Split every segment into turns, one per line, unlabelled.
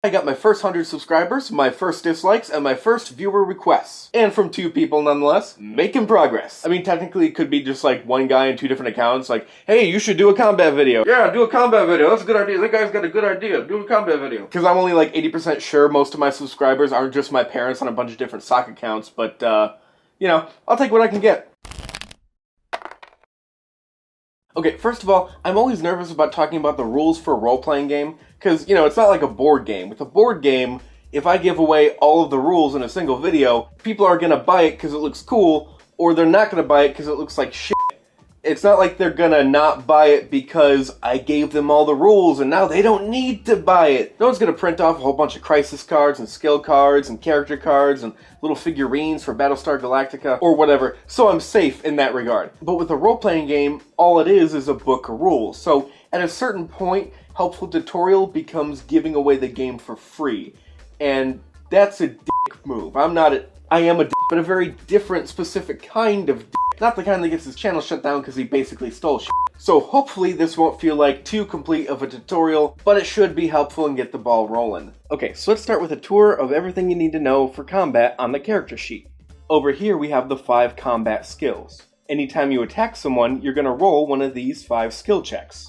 I got my first 100 subscribers, my first dislikes, and my first viewer requests. And from 2 people nonetheless, making progress. I mean, technically it could be just like one guy in 2 different accounts, like, hey, you should do a combat video. Yeah, do a combat video, that's a good idea, that guy's got a good idea, do a combat video. Because I'm only like 80% sure most of my subscribers aren't just my parents on a bunch of different sock accounts, but, you know, I'll take what I can get. Okay, first of all, I'm always nervous about talking about the rules for a role-playing game, because, you know, it's not like a board game. With a board game, if I give away all of the rules in a single video, people are gonna buy it because it looks cool, or they're not gonna buy it because it looks like shit. It's not like they're gonna not buy it because I gave them all the rules and now they don't need to buy it. No one's gonna print off a whole bunch of crisis cards and skill cards and character cards and little figurines for Battlestar Galactica or whatever, so I'm safe in that regard. But with a role-playing game, all it is a book of rules. So at a certain point, helpful tutorial becomes giving away the game for free. And that's a dick move. I am a dick, but a very different, specific kind of dick. Not the kind that gets his channel shut down because he basically stole shit. So hopefully this won't feel like too complete of a tutorial, but it should be helpful and get the ball rolling. Okay, so let's start with a tour of everything you need to know for combat on the character sheet. Over here we have the 5 combat skills. Anytime you attack someone, you're going to roll one of these 5 skill checks.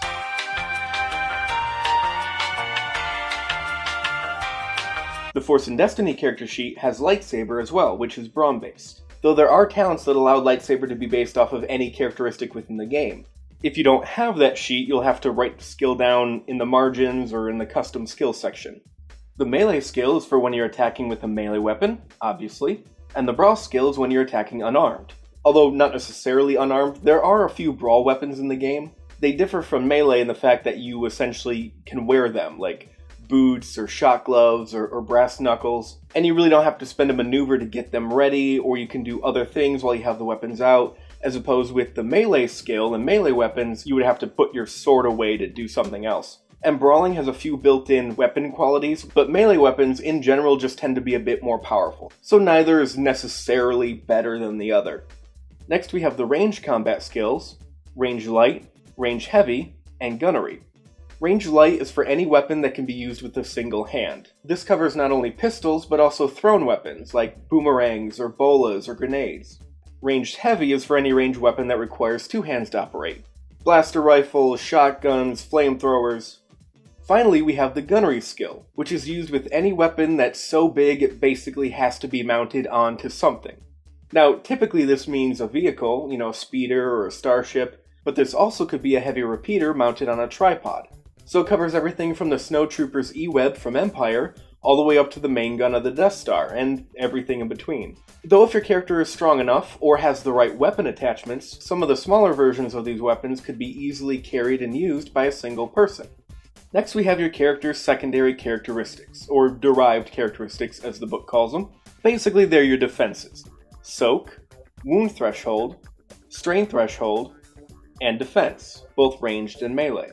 The Force and Destiny character sheet has lightsaber as well, which is brawn-based. Though there are talents that allow lightsaber to be based off of any characteristic within the game. If you don't have that sheet, you'll have to write the skill down in the margins or in the custom skill section. The melee skill is for when you're attacking with a melee weapon, obviously, and the brawl skill is when you're attacking unarmed. Although not necessarily unarmed, there are a few brawl weapons in the game. They differ from melee in the fact that you essentially can wear them, like boots or shot gloves or brass knuckles, and you really don't have to spend a maneuver to get them ready, or you can do other things while you have the weapons out, as opposed with the melee skill and melee weapons, you would have to put your sword away to do something else. And brawling has a few built-in weapon qualities, but melee weapons in general just tend to be a bit more powerful, so neither is necessarily better than the other. Next we have the range combat skills, range light, range heavy, and gunnery. Range light is for any weapon that can be used with a single hand. This covers not only pistols, but also thrown weapons, like boomerangs or bolas or grenades. Ranged heavy is for any ranged weapon that requires 2 hands to operate. Blaster rifles, shotguns, flamethrowers. Finally, we have the gunnery skill, which is used with any weapon that's so big it basically has to be mounted onto something. Now, typically this means a vehicle, you know, a speeder or a starship, but this also could be a heavy repeater mounted on a tripod. So it covers everything from the Snowtrooper's E-Web from Empire, all the way up to the main gun of the Death Star, and everything in between. Though if your character is strong enough, or has the right weapon attachments, some of the smaller versions of these weapons could be easily carried and used by a single person. Next we have your character's secondary characteristics, or derived characteristics as the book calls them. Basically they're your defenses. Soak, wound threshold, strain threshold, and defense, both ranged and melee.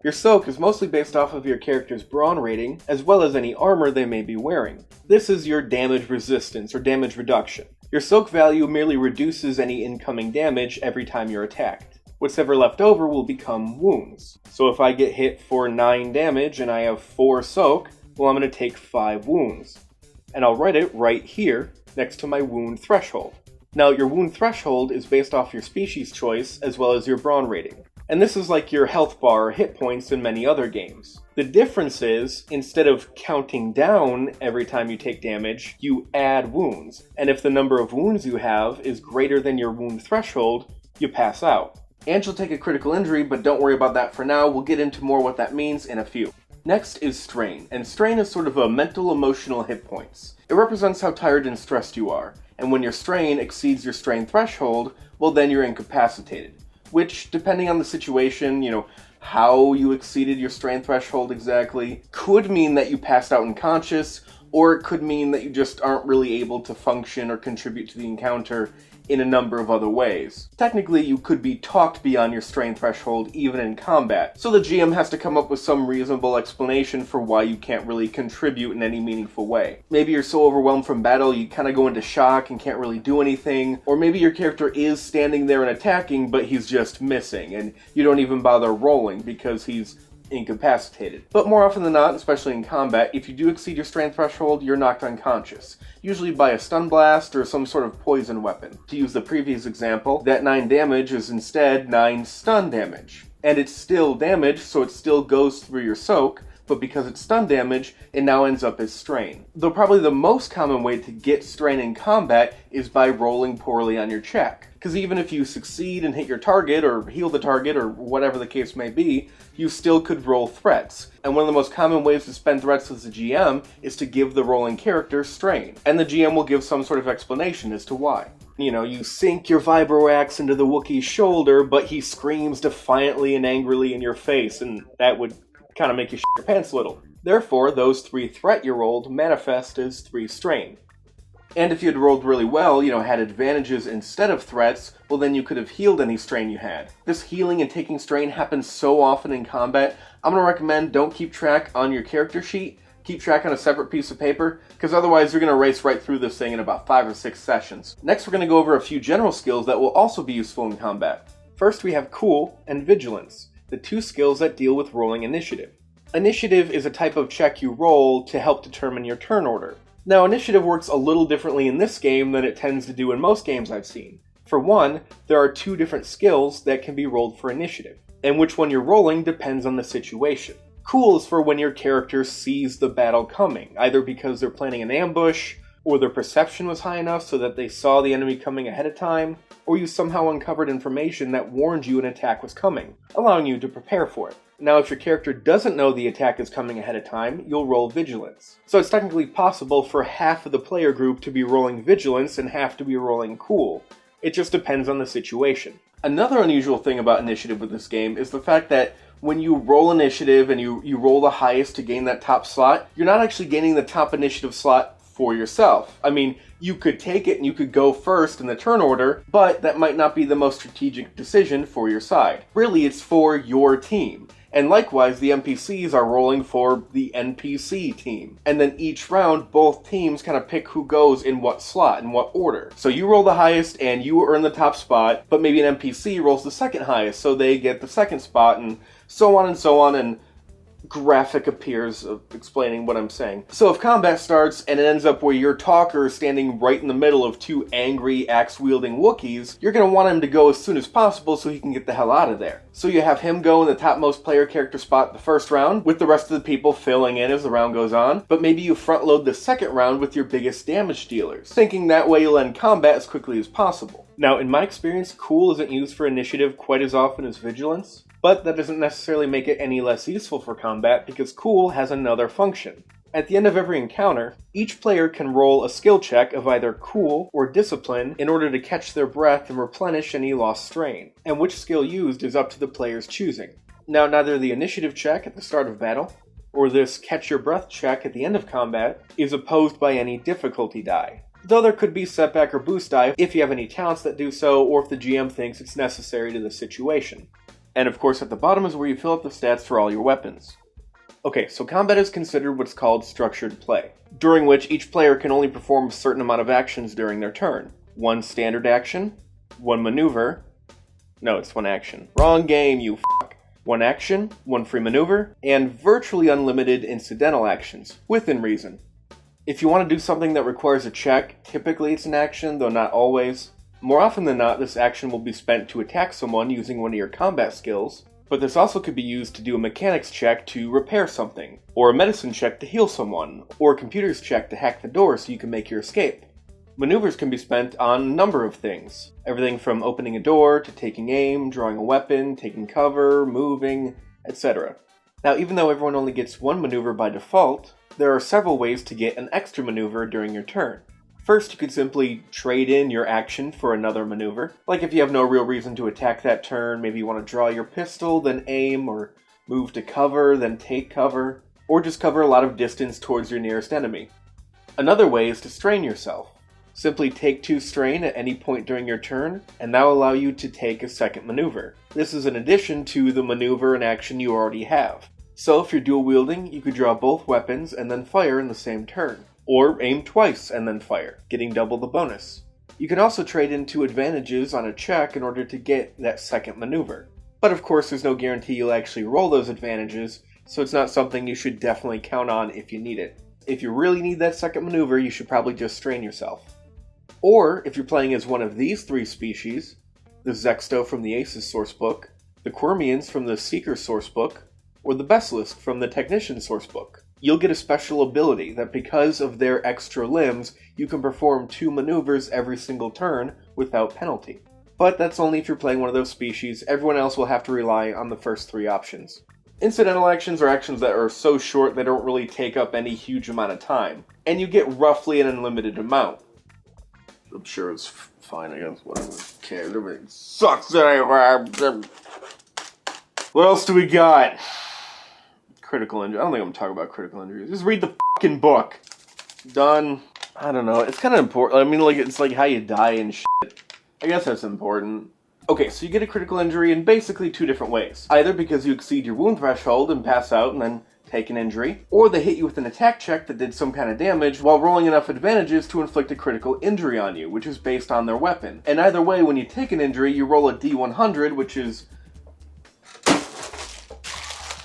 Your soak is mostly based off of your character's brawn rating, as well as any armor they may be wearing. This is your damage resistance, or damage reduction. Your soak value merely reduces any incoming damage every time you're attacked. What's ever left over will become wounds. So if I get hit for 9 damage and I have 4 soak, well, I'm going to take 5 wounds. And I'll write it right here, next to my wound threshold. Now, your wound threshold is based off your species choice, as well as your brawn rating. And this is like your health bar or hit points in many other games. The difference is, instead of counting down every time you take damage, you add wounds. And if the number of wounds you have is greater than your wound threshold, you pass out. And you'll take a critical injury, but don't worry about that for now, we'll get into more what that means in a few. Next is strain, and strain is sort of a mental emotional hit points. It represents how tired and stressed you are, and when your strain exceeds your strain threshold, well then you're incapacitated. Which, depending on the situation, you know, how you exceeded your strain threshold exactly, could mean that you passed out unconscious, or it could mean that you just aren't really able to function or contribute to the encounter in a number of other ways. Technically, you could be talked beyond your strain threshold even in combat, so the GM has to come up with some reasonable explanation for why you can't really contribute in any meaningful way. Maybe you're so overwhelmed from battle you kind of go into shock and can't really do anything, or maybe your character is standing there and attacking but he's just missing, and you don't even bother rolling because he's incapacitated. But more often than not, especially in combat, if you do exceed your strain threshold, you're knocked unconscious, usually by a stun blast or some sort of poison weapon. To use the previous example, that 9 damage is instead 9 stun damage. And it's still damage, so it still goes through your soak, but because it's stun damage, it now ends up as strain. Though probably the most common way to get strain in combat is by rolling poorly on your check. Because even if you succeed and hit your target, or heal the target, or whatever the case may be, you still could roll threats. And one of the most common ways to spend threats as a GM is to give the rolling character strain. And the GM will give some sort of explanation as to why. You know, you sink your vibro axe into the Wookiee's shoulder, but he screams defiantly and angrily in your face, and that would kind of make you shit your pants a little. Therefore, those 3 threat you rolled manifest as 3 strain. And if you had rolled really well, had advantages instead of threats, well then you could have healed any strain you had. This healing and taking strain happens so often in combat, I'm going to recommend don't keep track on your character sheet, keep track on a separate piece of paper, because otherwise you're going to race right through this thing in about 5 or 6 sessions. Next we're going to go over a few general skills that will also be useful in combat. First we have Cool and Vigilance, the 2 skills that deal with rolling initiative. Initiative is a type of check you roll to help determine your turn order. Now, initiative works a little differently in this game than it tends to do in most games I've seen. For one, there are 2 different skills that can be rolled for initiative, and which one you're rolling depends on the situation. Cool is for when your character sees the battle coming, either because they're planning an ambush, or their perception was high enough so that they saw the enemy coming ahead of time, or you somehow uncovered information that warned you an attack was coming, allowing you to prepare for it. Now, if your character doesn't know the attack is coming ahead of time, you'll roll Vigilance. So it's technically possible for half of the player group to be rolling Vigilance and half to be rolling Cool. It just depends on the situation. Another unusual thing about initiative with this game is the fact that when you roll initiative and you roll the highest to gain that top slot, you're not actually gaining the top initiative slot for yourself. I mean, you could take it and you could go first in the turn order, but that might not be the most strategic decision for your side. Really, it's for your team. And likewise, the NPCs are rolling for the NPC team. And then each round, both teams kind of pick who goes in what slot, in what order. So you roll the highest and you earn the top spot, but maybe an NPC rolls the second highest, so they get the second spot, and so on, and graphic appears of explaining what I'm saying. So if combat starts and it ends up where your talker is standing right in the middle of 2 angry axe-wielding Wookiees, you're going to want him to go as soon as possible so he can get the hell out of there. So you have him go in the topmost player character spot the first round, with the rest of the people filling in as the round goes on, but maybe you front load the second round with your biggest damage dealers, thinking that way you'll end combat as quickly as possible. Now, in my experience, Cool isn't used for initiative quite as often as Vigilance, but that doesn't necessarily make it any less useful for combat because Cool has another function. At the end of every encounter, each player can roll a skill check of either Cool or Discipline in order to catch their breath and replenish any lost strain, and which skill used is up to the player's choosing. Now, neither the initiative check at the start of battle, or this catch your breath check at the end of combat, is opposed by any difficulty die. Though there could be setback or boost die if you have any talents that do so, or if the GM thinks it's necessary to the situation. And of course at the bottom is where you fill out the stats for all your weapons. Okay, so combat is considered what's called structured play, during which each player can only perform a certain amount of actions during their turn. 1 standard action, 1 maneuver, no, it's 1 action. Wrong game, you fuck. 1 action, 1 free maneuver, and virtually unlimited incidental actions, within reason. If you want to do something that requires a check, typically it's an action, though not always. More often than not, this action will be spent to attack someone using one of your combat skills, but this also could be used to do a mechanics check to repair something, or a medicine check to heal someone, or a computer's check to hack the door so you can make your escape. Maneuvers can be spent on a number of things, everything from opening a door to taking aim, drawing a weapon, taking cover, moving, etc. Now, even though everyone only gets 1 maneuver by default, there are several ways to get an extra maneuver during your turn. First, you could simply trade in your action for another maneuver. Like if you have no real reason to attack that turn, maybe you want to draw your pistol, then aim, or move to cover, then take cover, or just cover a lot of distance towards your nearest enemy. Another way is to strain yourself. Simply take 2 strain at any point during your turn, and that will allow you to take a second maneuver. This is in addition to the maneuver and action you already have. So if you're dual wielding, you could draw both weapons and then fire in the same turn. Or aim twice and then fire, getting double the bonus. You can also trade in 2 advantages on a check in order to get that second maneuver. But of course, there's no guarantee you'll actually roll those advantages, so it's not something you should definitely count on if you need it. If you really need that second maneuver, you should probably just strain yourself. Or, if you're playing as one of these three species, the Zexto from the Aces sourcebook, the Quirmians from the Seeker sourcebook, or the Basilisk from the Technician sourcebook, you'll get a special ability that because of their extra limbs, you can perform 2 maneuvers every single turn without penalty. But that's only if you're playing one of those species. Everyone else will have to rely on the first 3 options. Incidental actions are actions that are so short they don't really take up any huge amount of time, and you get roughly an unlimited amount. I'm sure it's fine, I guess, whatever. Okay, everything sucks anyway. What else do we got? Critical injury. I don't think I'm talking about critical injuries. Just read the fucking book. Done. I don't know. It's kind of important. I mean, like, it's like how you die and shit. I guess that's important. Okay, so you get a critical injury in basically 2 different ways. Either because you exceed your wound threshold and pass out and then take an injury, or they hit you with an attack check that did some kind of damage while rolling enough advantages to inflict a critical injury on you, which is based on their weapon. And either way, when you take an injury, you roll a D100, which is...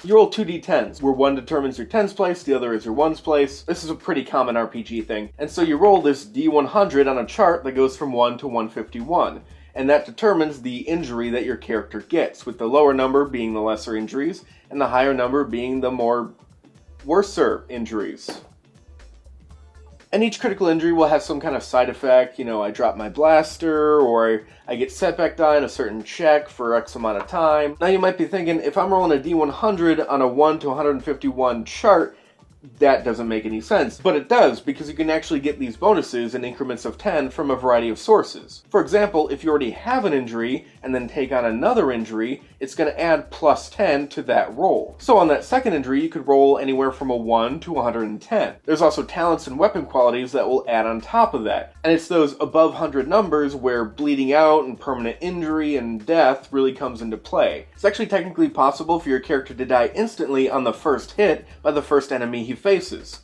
You roll 2 d10s, where one determines your 10's place, the other is your 1's place. This is a pretty common RPG thing. And so you roll this d100 on a chart that goes from 1 to 151. And that determines the injury that your character gets, with the lower number being the lesser injuries, and the higher number being the more worser injuries. And each critical injury will have some kind of side effect. You know, I drop my blaster, or I get setback die on a certain check for X amount of time. Now you might be thinking, if I'm rolling a D100 on a 1 to 151 chart, that doesn't make any sense. But it does, because you can actually get these bonuses in increments of 10 from a variety of sources. For example, if you already have an injury, and then take on another injury, it's going to add plus 10 to that roll. So on that second injury, you could roll anywhere from a 1 to 110. There's also talents and weapon qualities that will add on top of that. And it's those above 100 numbers where bleeding out and permanent injury and death really comes into play. It's actually technically possible for your character to die instantly on the first hit by the first enemy he faces.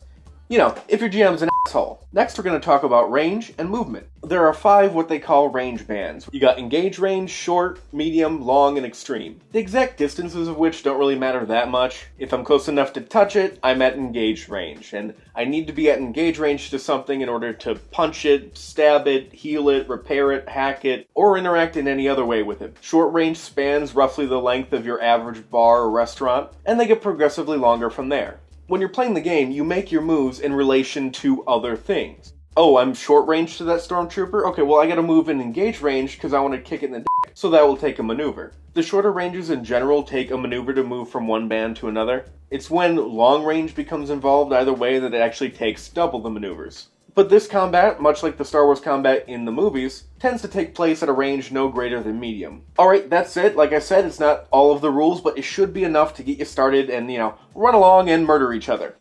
You know, if your GM's an asshole. Next, we're going to talk about range and movement. There are 5 what they call range bands. You got engage range, short, medium, long, and extreme. The exact distances of which don't really matter that much. If I'm close enough to touch it, I'm at engage range, and I need to be at engage range to something in order to punch it, stab it, heal it, repair it, hack it, or interact in any other way with it. Short range spans roughly the length of your average bar or restaurant, and they get progressively longer from there. When you're playing the game, you make your moves in relation to other things. Oh, I'm short range to that stormtrooper? Okay, well I gotta move in engage range because I want to kick it in the dick, so that will take a maneuver. The shorter ranges in general take a maneuver to move from one band to another. It's when long range becomes involved either way that it actually takes double the maneuvers. But this combat, much like the Star Wars combat in the movies, tends to take place at a range no greater than medium. Alright, that's it. Like I said, it's not all of the rules, but it should be enough to get you started and, you know, run along and murder each other.